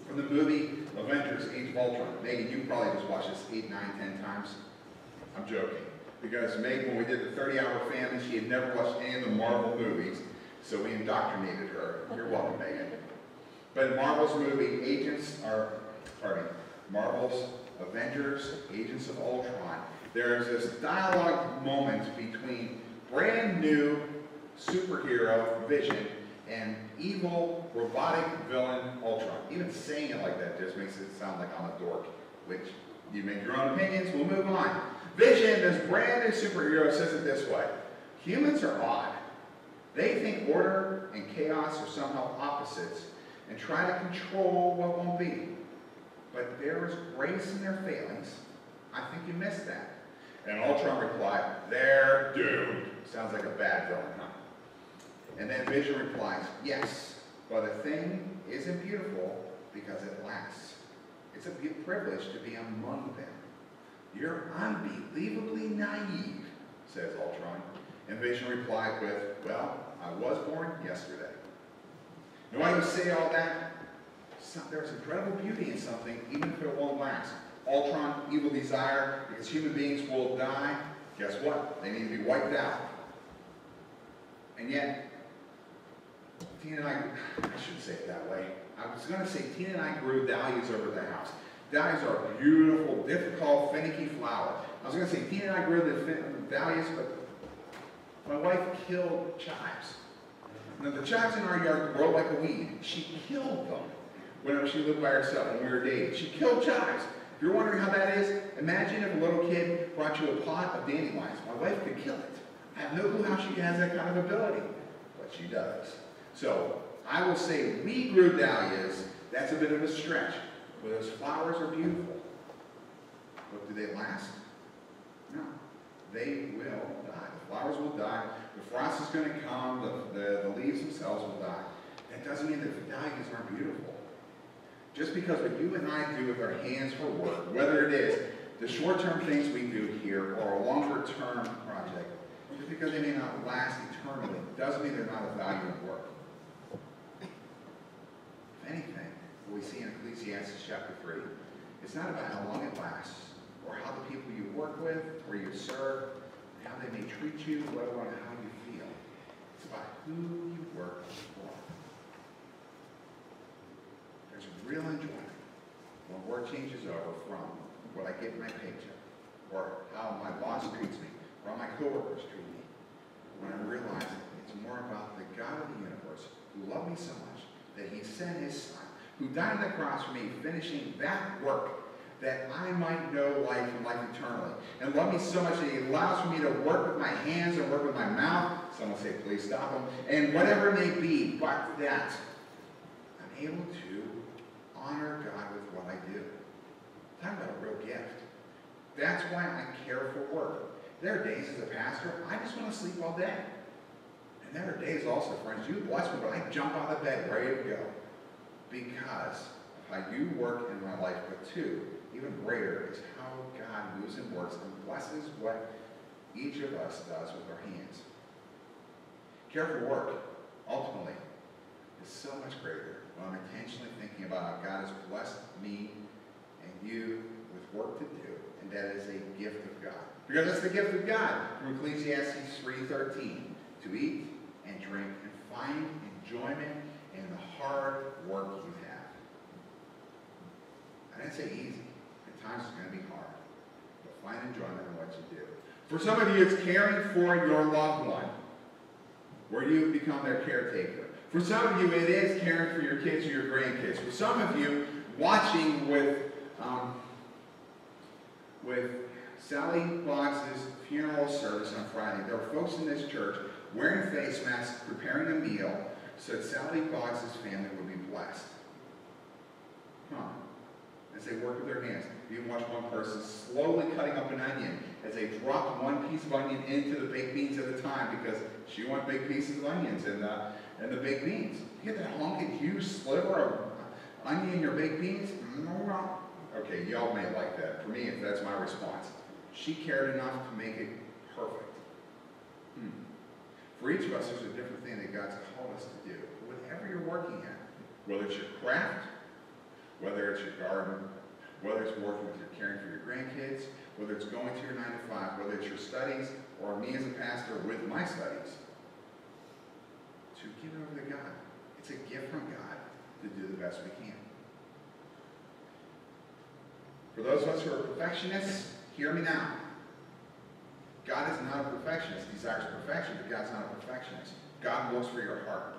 From the movie Avengers, Age of Ultron, Megan, you probably just watched this 8, 9, 10 times. I'm joking. Because Megan, when we did the 30-hour family, she had never watched any of the Marvel movies, so we indoctrinated her. You're welcome, Megan. But in Marvel's movie, Marvel's Avengers, Agents of Ultron, there is this dialogue moment between brand new superhero Vision and evil robotic villain Ultron. Even saying it like that just makes it sound like I'm a dork, which you make your own opinions, we'll move on. Vision, this brand new superhero, says it this way. Humans are odd. They think order and chaos are somehow opposites and try to control what won't be. But there is grace in their failings. I think you missed that. And Ultron replied, they're doomed. Sounds like a bad villain, huh? And then Vision replies, yes, but a thing isn't beautiful because it lasts. It's a privilege to be among them. You're unbelievably naive, says Ultron. And Vision replied with, well, I was born yesterday. And why do you say all that? There's incredible beauty in something, even if it won't last. Ultron, evil desire, because human beings will die. Guess what? They need to be wiped out. And yet, Tina and I shouldn't say it that way. I was going to say Tina and I grew dahlias over the house. Dahlias are a beautiful, difficult, finicky flower. I was going to say Tina and I grew the dahlias, but my wife killed chives. Now, the chives in our yard grow like a weed. She killed them whenever she lived by herself when we were dating. She killed chives. If you're wondering how that is, imagine if a little kid brought you a pot of dandelions. My wife could kill it. I have no clue how she has that kind of ability, but she does. So, I will say we grew dahlias. That's a bit of a stretch. But those flowers are beautiful. But do they last? No. They will die. The flowers will die. The frost is going to come. The leaves themselves will die. That doesn't mean that the dahlias aren't beautiful. Just because what you and I do with our hands for work, whether it is the short-term things we do here or a longer-term project, just because they may not last eternally, doesn't mean they're not of value in work. If anything, what we see in Ecclesiastes chapter 3, it's not about how long it lasts, or how the people you work with, or you serve, how they may treat you, let alone how you feel. It's about who you work for. There's real enjoyment when work changes over from what I get in my paycheck, or how my boss treats me, or how my coworkers treat me. When I realize it's more about the God of the universe who loved me so much that he sent his son, who died on the cross for me, finishing that work that I might know life and life eternally. And love me so much that he allows for me to work with my hands and work with my mouth. Someone say, please stop him. And whatever it may be, but that I'm able to honor God with what I do. Talk about a real gift. That's why I care for work. There are days as a pastor, I just want to sleep all day. And there are days also, friends, you bless me, but I jump out of bed ready to go. Because of how you work in my life, but two, even greater is how God moves and works and blesses what each of us does with our hands. Careful work, ultimately, is so much greater when I'm intentionally thinking about how God has blessed me and you with work to do, and that is a gift of God. Because it's the gift of God, from Ecclesiastes 3:13, to eat and drink and find enjoyment in the hard work you have. I didn't say easy. At times it's going to be hard. But find enjoyment in what you do. For some of you, it's caring for your loved one, where you become their caretaker. For some of you, it is caring for your kids or your grandkids. For some of you, watching with Sally Boggs' funeral service on Friday, there were folks in this church wearing face masks, preparing a meal, so that Sally Boggs' family would be blessed. As they work with their hands. You can watch one person slowly cutting up an onion as they drop one piece of onion into the baked beans at a time, because she wants big pieces of onions in the baked beans. You get that honking huge sliver of onion in your baked beans? Okay, y'all may like that. For me, that's my response. She cared enough to make it perfect. For each of us, there's a different thing that God's called us to do. Whatever you're working at, whether it's your craft, whether it's your garden, whether it's working with your caring for your grandkids, whether it's going to your 9 to 5, whether it's your studies, or me as a pastor with my studies, to give it over to God. It's a gift from God to do the best we can. For those of us who are perfectionists, hear me now. God is not a perfectionist. He desires perfection, but God's not a perfectionist. God looks for your heart.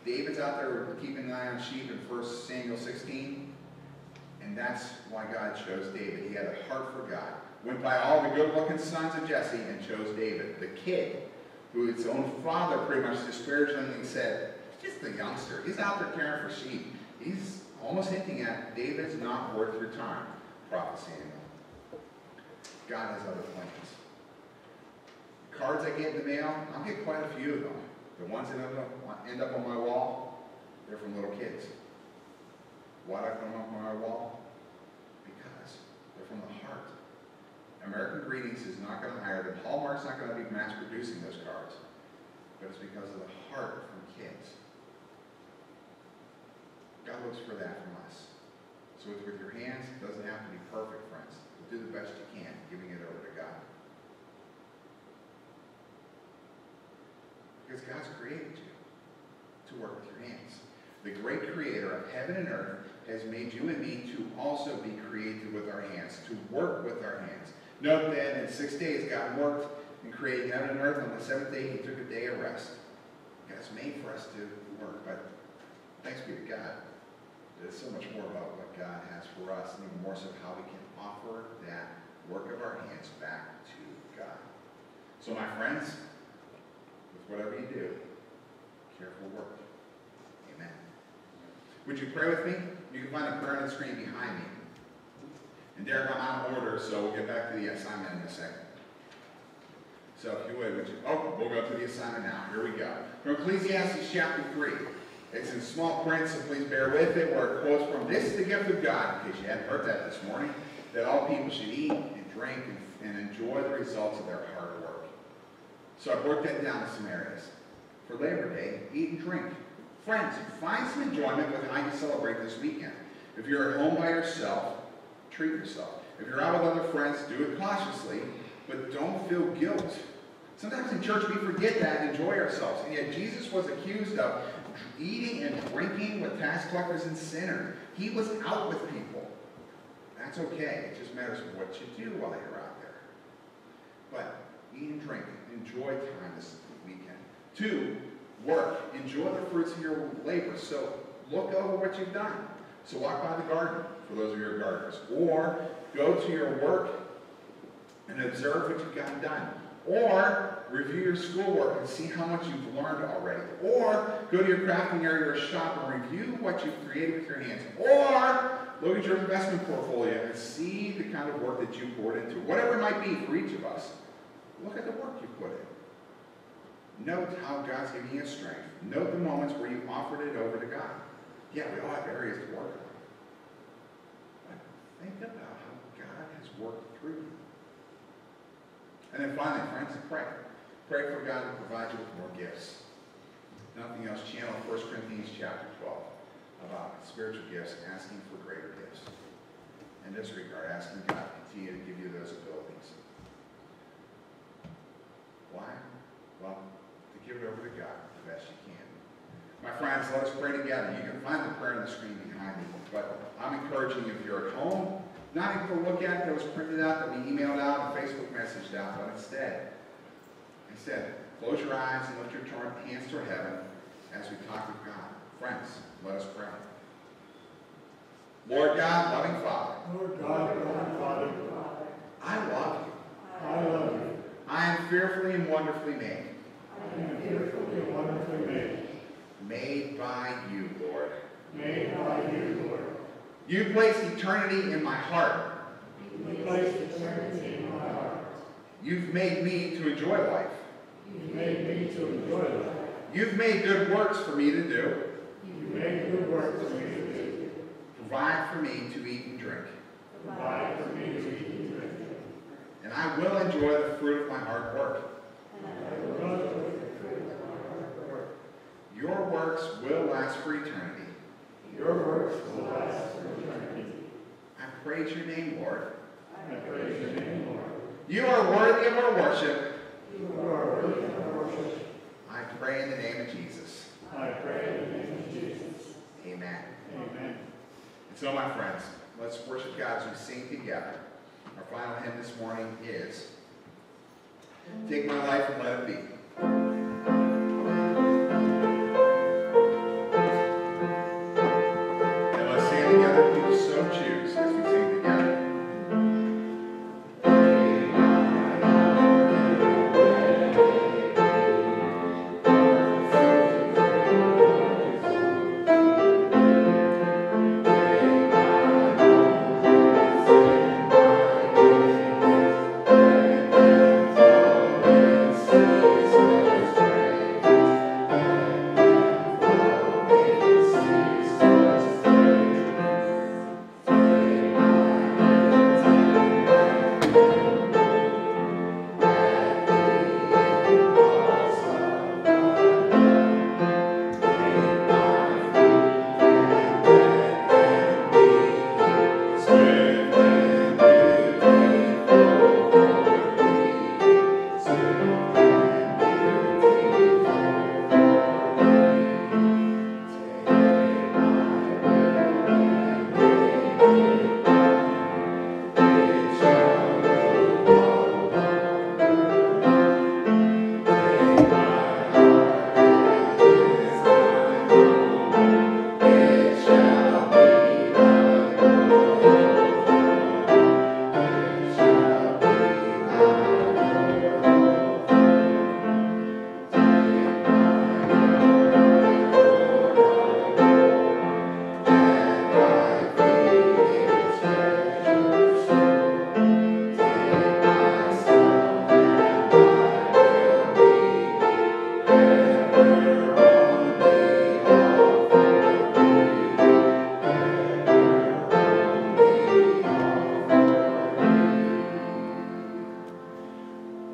David's out there keeping an eye on sheep in 1 Samuel 16. And that's why God chose David. He had a heart for God. Went by all the good-looking sons of Jesse and chose David. The kid, who his own father pretty much disparagingly said, he's just a youngster. He's out there caring for sheep. He's almost hinting at, David's not worth your time. Prophet Samuel. God has other plans. The cards I get in the mail, I'll get quite a few of them. The ones that end up on my wall, they're from little kids. Why do I put them up on my wall? Because they're from the heart. American Greetings is not going to hire them. Hallmark's not going to be mass producing those cards. But it's because of the heart from kids. God looks for that from us. So with your hands, it doesn't have to be perfect, friends. But do the best you can, giving it over to God. Because God's created you to work with your hands. The great creator of heaven and earth has made you and me to also be created with our hands, to work with our hands. Note that in 6 days God worked and created heaven and earth. On the seventh day He took a day of rest. God's made for us to work, but thanks be to God. There's so much more about what God has for us, and even more so how we can offer that work of our hands back to God. So my friends, with whatever you do, careful work. Amen. Would you pray with me? You can find a prayer on the screen behind me. And Derek, I'm out of order, so we'll get back to the assignment in a second. So if you would you, we'll go to the assignment now. Here we go. From Ecclesiastes chapter 3. It's in small print, so please bear with it, where it quotes from, "This is the gift of God," in case you hadn't heard that this morning, "that all people should eat and drink and enjoy the results of their hard work." So I broke that down to some areas. For Labor Day, eat and drink. Friends, find some enjoyment with how you celebrate this weekend. If you're at home by yourself, treat yourself. If you're out with other friends, do it cautiously, but don't feel guilt. Sometimes in church we forget that and enjoy ourselves. And yet Jesus was accused of eating and drinking with tax collectors and sinners. He was out with people. That's okay. It just matters what you do while you're out there. But eat and drink. Enjoy time this weekend. 2, work. Enjoy the fruits of your labor. So look over what you've done. So walk by the garden, for those of you who are gardeners. Or go to your work and observe what you've gotten done. Or review your schoolwork and see how much you've learned already. Or go to your crafting area or shop and review what you've created with your hands. Or look at your investment portfolio and see the kind of work that you poured into. Whatever it might be for each of us, look at the work you put in. Note how God's giving you strength. Note the moments where you offered it over to God. Yeah, we all have areas to work on. But think about how God has worked through you. And then finally, friends, pray. Pray for God to provide you with more gifts. Nothing else, channel 1 Corinthians chapter 12 about spiritual gifts, asking for greater gifts. In this regard, asking God to continue to give you those abilities. Why? Well, to give it over to God the best you can. My friends, let us pray together. You can find the prayer on the screen behind me. But I'm encouraging you, if you're at home, not even to look at that was printed out, that we emailed out, and Facebook messaged out, but instead, close your eyes and lift your hands toward heaven as we talk with God. Friends, let us pray. Lord God, loving Father. Lord God, loving Father. I love you. I love you. I am fearfully and wonderfully made. I am fearfully and wonderfully made. Made by you, Lord. Made by you, Lord. You placed eternity in my heart. You placed eternity in my heart. You've made me to enjoy life. You made me to enjoy life. You've made good works for me to do. You made good work for me to do. Provide for me to eat and drink. Provide for me to eat and drink. And I will enjoy the fruit of my hard work. I will enjoy the fruit of my hard work. Your works will last for eternity. Your works will last for eternity. I praise your name, Lord. I praise your name, Lord. You are worthy of our worship. You are worthy of our worship. I pray in the name of Jesus. I pray in the name of Jesus. Amen. Amen. And so, my friends, let's worship God as we sing together. Our final hymn this morning is Take My Life and Let It Be. And let's stand together if you so choose as we sing together.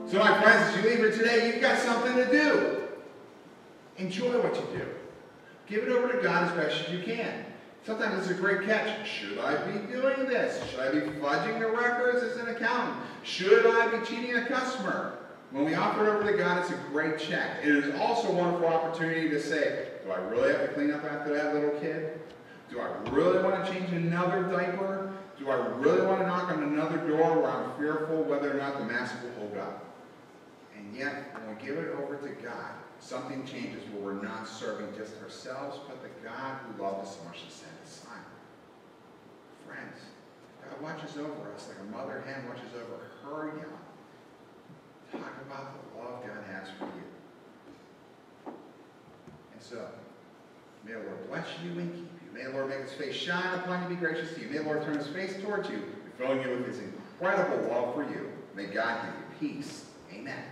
So my friends, as you leave here today, you've got something to do. Enjoy what you do. Give it over to God as best as you can. Sometimes it's a great catch. Should I be doing this? Should I be fudging the records as an accountant? Should I be cheating a customer? When we offer it over to God, it's a great check. It is also a wonderful opportunity to say, do I really have to clean up after that little kid? Do I really want to change another diaper? Do I really want to knock on another door where I'm fearful whether or not the mask will hold up? And yet, when we give it over to God, something changes where we're not serving just ourselves, but the God who loved us so much to send His Son. Friends, God watches over us like a mother hen watches over her young. Talk about the love God has for you. And so, may the Lord bless you and keep you. May the Lord make His face shine upon you, be gracious to you. May the Lord turn His face towards you, filling you with His incredible love for you. May God give you peace. Amen.